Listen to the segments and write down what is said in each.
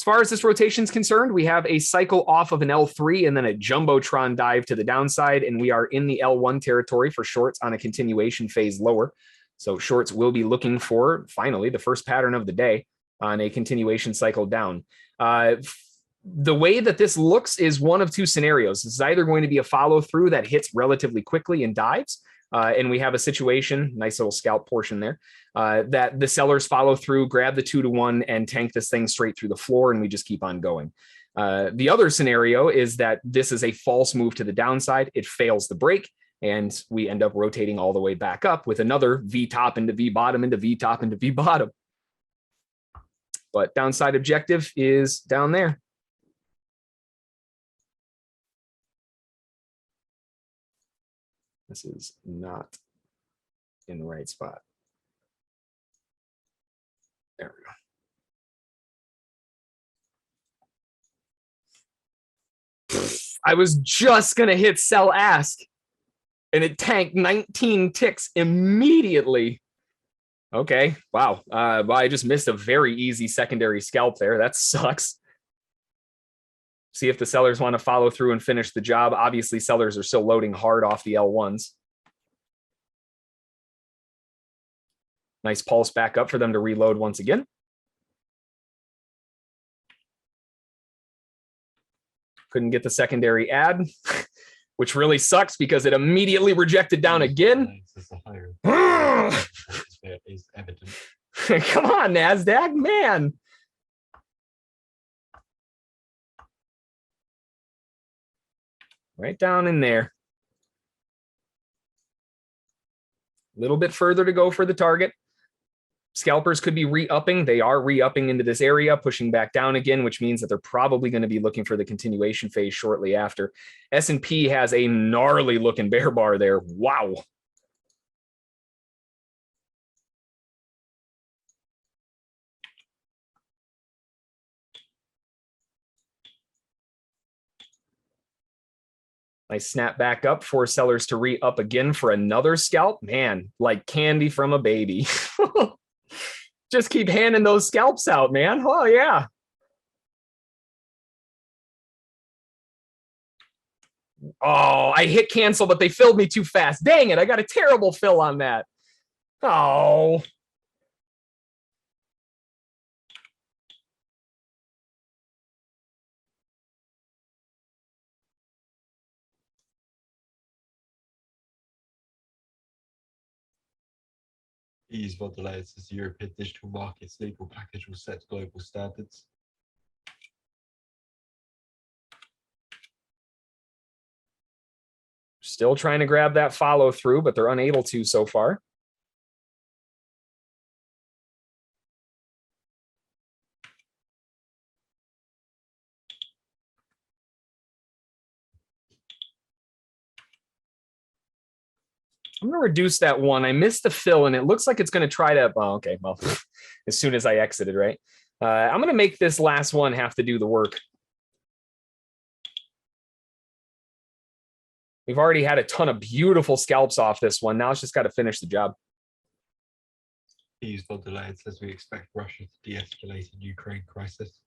As far as this rotation is concerned, we have a cycle off of an L3 and then a jumbotron dive to the downside, and we are in the L1 territory for shorts on a continuation phase lower. So shorts will be looking for, finally, the first pattern of the day on a continuation cycle down. The way that this looks is one of two scenarios. This is either going to be a follow through that hits relatively quickly and dives, and we have a situation, nice little scalp portion there, that the sellers follow through, grab the 2-to-1 and tank this thing straight through the floor, and we just keep on going. The other scenario is that this is a false move to the downside. It fails the break, and we end up rotating all the way back up with another V top into V bottom into V top into V bottom. But downside objective is down there. This is not in the right spot. There we go. I was just going to hit sell ask, and it tanked 19 ticks immediately. Okay, wow. Well, I just missed a very easy secondary scalp there. That sucks. See if the sellers want to follow through and finish the job. Obviously, sellers are still loading hard off the L1s. Nice pulse back up for them to reload once again. Couldn't get the secondary add, which really sucks because it immediately rejected down again. Come on, NASDAQ, man. Right down in there. A little bit further to go for the target. Scalpers could be re-upping. They are re-upping into this area, pushing back down again, which means that they're probably going to be looking for the continuation phase shortly after. S&P has a gnarly looking bear bar there. Wow. Nice snap back up for sellers to re-up again for another scalp. Man, like candy from a baby. Just keep handing those scalps out, man. Oh, yeah. Oh, I hit cancel, but they filled me too fast. Dang it, I got a terrible fill on that. Oh. These modulators as the European digital markets legal package will set global standards. Still trying to grab that follow through, but they're unable to so far. I'm going to reduce that one. I missed the fill, and it looks like it's going to try to, oh, okay, well, as soon as I exited, right? I'm going to make this last one have to do the work. We've already had a ton of beautiful scalps off this one. Now it's just got to finish the job. These modulators as we expect Russia to de-escalate the Ukraine crisis.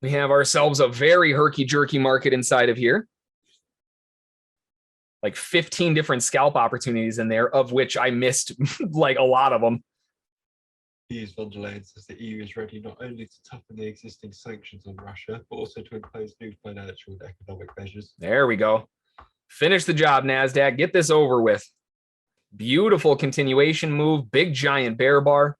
We have ourselves a very herky-jerky market inside of here. Like 15 different scalp opportunities in there, of which I missed like a lot of them. These modulators as the EU is ready not only to toughen the existing sanctions on Russia, but also to impose new financial and economic measures. There we go. Finish the job, NASDAQ. Get this over with. Beautiful continuation move. Big giant bear bar.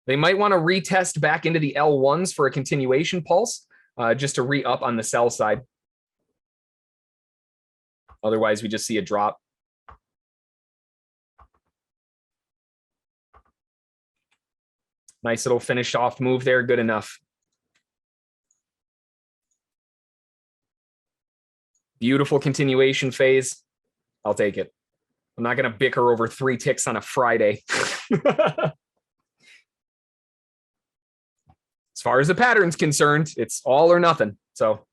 They might want to retest back into the L1s for a continuation pulse, just to re-up on the sell side. Otherwise, we just see a drop. Nice little finish off move there. Good enough. Beautiful continuation phase. I'll take it. I'm not going to bicker over 3 ticks on a Friday. As far as the pattern's concerned, it's all or nothing. So